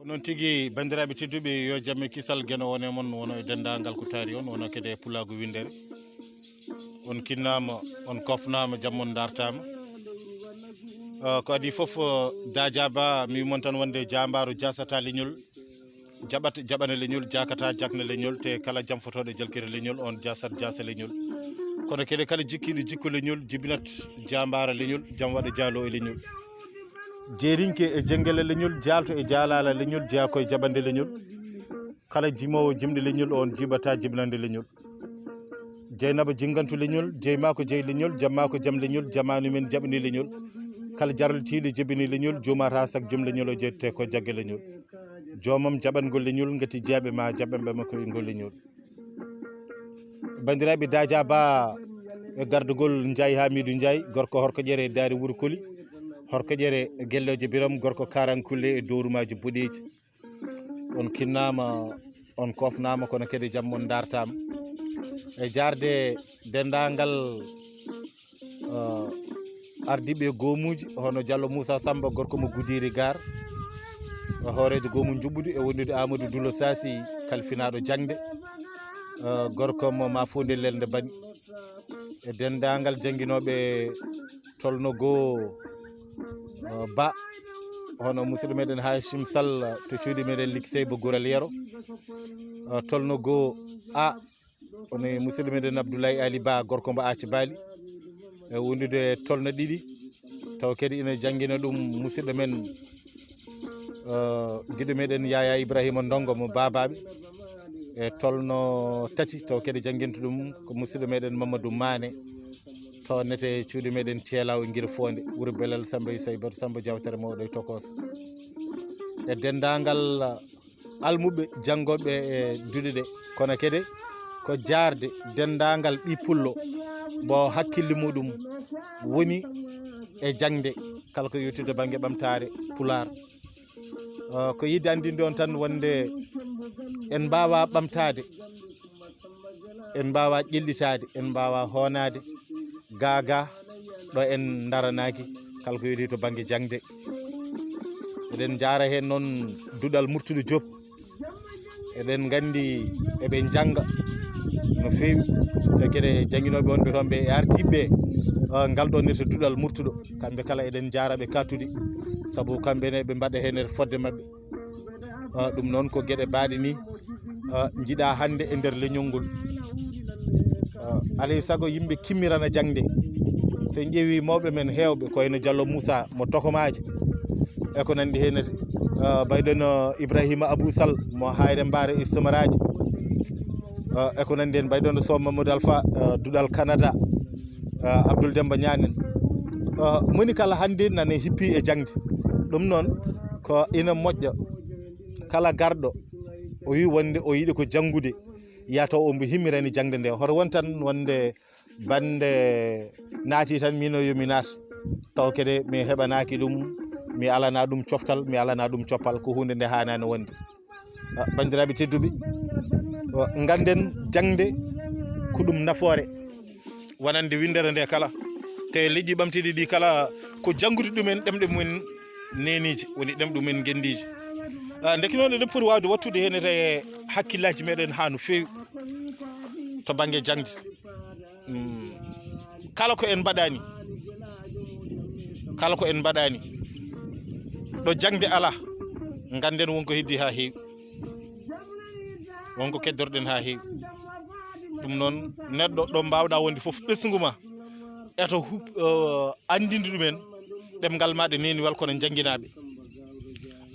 Non tigi bandiraɓe tedduɓe yo jamme kisal gueno wone mon wono e dendagal ko taari on wono kede pulago windere on kinnama on kofnama jammon dartama ko adi foof dajaba mi wimon tan wonde jambaru jasata leñol jaɓana leñol jakata jakna leñol te kala jam fotoɗo jalkire leñol on jasat jasa leñol kono kede kala jikkiɗo jikko leñol jibinat jambara leñol jam waɗa jaalo e leñol jeerinke e jengele leñol jalto e jalala leñol jeeya koye jaɓande leñol kala jimowo jimde leñol on jibata jibnande leñol jeynaba jingantu leñol jeyma ko jeey leñol jamma ko jam leñol jamanu men jaɓani leñol kala jarlitiɗo jibini leñol jomata sak joom leñol o jettete ko jagge leñol jomam jaɓangol leñol gati jeeɓe ma jaɓanɓe makko e ngol leñol bandiraɓe dadia ba e gardugol Ndiaye Hamidou Ndiaye gorko horko ƴere daari wuuro koli horko ƴere gelloje biram gorko karankulle e dowrumaji boɗeji on kinnama on kofnama kono kadi jammon dartama e jarde dendagal ardiɓe gomuji hono Diallo Moussa Samba gorko mo Gudiri Gar hoorejo gomu jubbudu e wondude Amadou Doulo Sasi kalfinaɗo Jangde gorko mo Mafonde Lelde Bani e dendagal jangguinoɓe tolno goo ba hono musidɗo meɗen Hachim Sall to cuuɗi meɗen Likseybo Goural Yero tolno goo a ono musidɗo meɗen Abdoulaye Ali Ba gorko mbo Acci Bali e wondude tolno ɗiɗi taw kadi ina jangguina ɗum musidɗo men guiɗo meɗen Yaya Ibrahima Ndongo mo babaɓe e tolno tati taw kadi jangguinta ɗum ko musidɗo meɗen Mamadou Mané to nete cuuɗi meɗen Thielaw e Guira Fonde wuuro Belel Samba Saybatou Samba Diawtere mawɗo e Tokos e dendagal almuɓe janggoɓe e duɗe ɗe kono kadi ko jarde dendagal ɓi pullo mo hakkille muɗum woni e jangde kala ko yettude banggue ɓamtare pulaar ko yidde andinde on tan wonde en mbawa ɓamtade en mbawa ƴellitade en mbawa honade gaga ɗo en daranaki kala ko yeti to banggue jangde eɗen jara hen noon duɗal Murtude Diop eɗen gandi eɓe jangga no fewi te kede jangguinoɓe on ɓe toon ɓe e artiɓe ngal ɗo nete duɗal Murtuɗo kamɓe kala eɗen jaraɓe kattude saabu kamɓene ɓe mbaɗa hen e fodde mabɓe ɗum noon ko gueɗe baɗe ni jiiɗa hande e nder leñol ngol alay saago yimɓe kimmirana jangde so en ƴeewi mawɓe men hewɓe ko wayno Diallo Moussa mo Tokomaji e ko nandi hen bayɗon Ibrahima Abou Sall mo Hayre Mbare e Semaraji e ko nandi hen bayɗon Sow Mamadou Alpha duɗal Canada Abdoul Demba Ñanen moni kala hande nane hippi e jangde ɗum noon ko ina moƴƴa kala garɗo o wi wonde o yiiɗi ko janggude yato ombo himmirani jangde nde hoto won tan wonde bande naati tan mino yomi naat taw kede mi heɓanaki ɗum mi alana ɗum coftal mi alana ɗum coppal ko hunde nde hanani wonde bandiraɓe tedduɓe ganden jangde ko ɗum nafoore wonande windere nde kala te leƴƴi ɓamtiɗi ɗi kala ko janggude ɗumen ɗemɗe mumen neniji woni ɗemɗe mumen gendiji ndeki noon eɗen poti wawde wattude hen e hakkillaji meɗen ha no fewi to banggue jangde kala ko en mbaɗani ɗo jangde ala ganden wonko heddi ha heewi wonko keddorɗen ha heewi ɗum noon neɗɗo ɗo mbawɗa wonde foof ɓesgu ma eto andinde ɗumen ɗemgal maɗe neni wal kono jangguinaɓe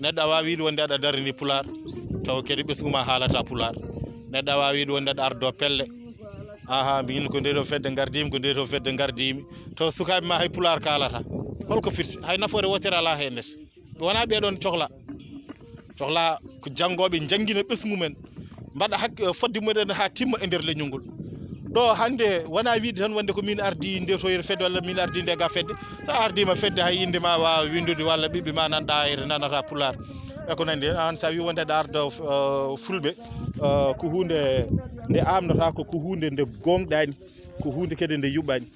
neɗɗo a wawi wiide wonde aɗa darani pulaar taw kadi ɓesgu ma haalata pulaar neɗɗo a wawi wiide wonde aɗa ardo pelle min ko ndeɗo fedde gardimi ko ndeɗo fedde gardimi taw sukaɓe ma hay pulaar kalata holko firti hay nafoore wotere ala hen ndes wona ɓeɗon cohla ko janggoɓe jangguina ɓesgu men mbaɗa fodde muɗen ha timma e nder leñol ngol ɗo hande wona wiide tan wonde ko min ardi nde to yere fedde walla min ardi nde ga fedde sa ardima fedde hay inde ma wawa windude walla ɓiɓɓe ma nanɗa ere nanata pulaar e ko nandi an sa wi wonde aɗa arda fulɓe ko hunde nde amnata ko hunde nde gonɗani ko hunde kadi nde yuɓɓani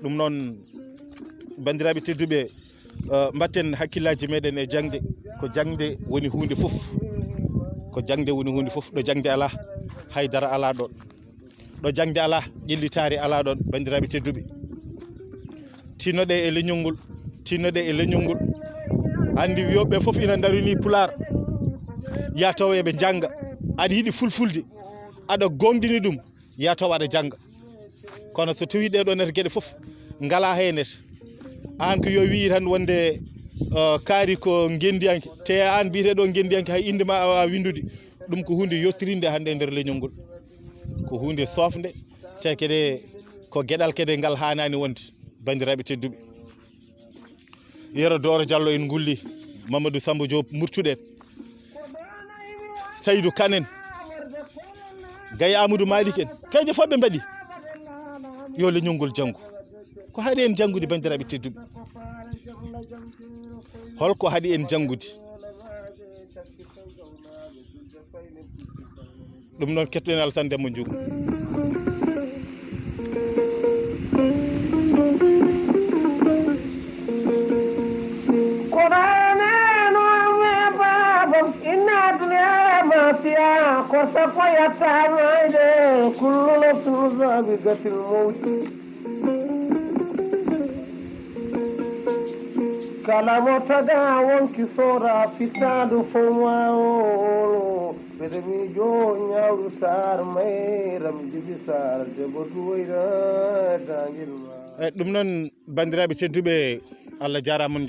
ɗum noon bandiraɓe tedduɓe mbatten hakkillaji meɗen e jangde ko jangde woni hunde fof ko jangde woni hunde fof ɗo jangde ala haydara ala ɗon ɗo jangde ala ƴellitari ala ɗon bandiraɓe tedduɓe tinnoɗe e leñol ngol tinnoɗe e leñol ngol andi wiyoɓe fof ina darini pulaar ya taw eɓe janga aɗa yiiɗi fulfulde aɗa gonɗini ɗum ya taw aɗa janga kono so tawi ɗeɗo nete gueɗe fof ngala henete an ko yo wi tan wonde kaari ko gendiyanke te an mbiteɗo gendiyanke hay inde ma awa windude ɗum ko hunde yettirinde hande e nder leñol ngol ko hunde sofde te kede ko gueɗal kede ngal hanani wonde bandiraɓe tedduɓe yero Doro Diallo en gulli Mamadou Samba Diop murtuɗen Saydou Kanen Gaye Amadou Malik en kayje fof ɓe mbaɗi yo leñol ngol janggu ko haɗi en janggude bandiraɓe tedduɓe holko haɗi en janggude ɗum noon kettoen Alassane Demba Diouf ko sappo yattamayde kullu nafsin za'iqatul mawt kala mo taga wonki sora fitadu fowao ɓeɗe miijo ñawru sar mayram jibi sar debotu wayra dangel ma ɗum noon bandiraɓe tedduɓe Allah jarama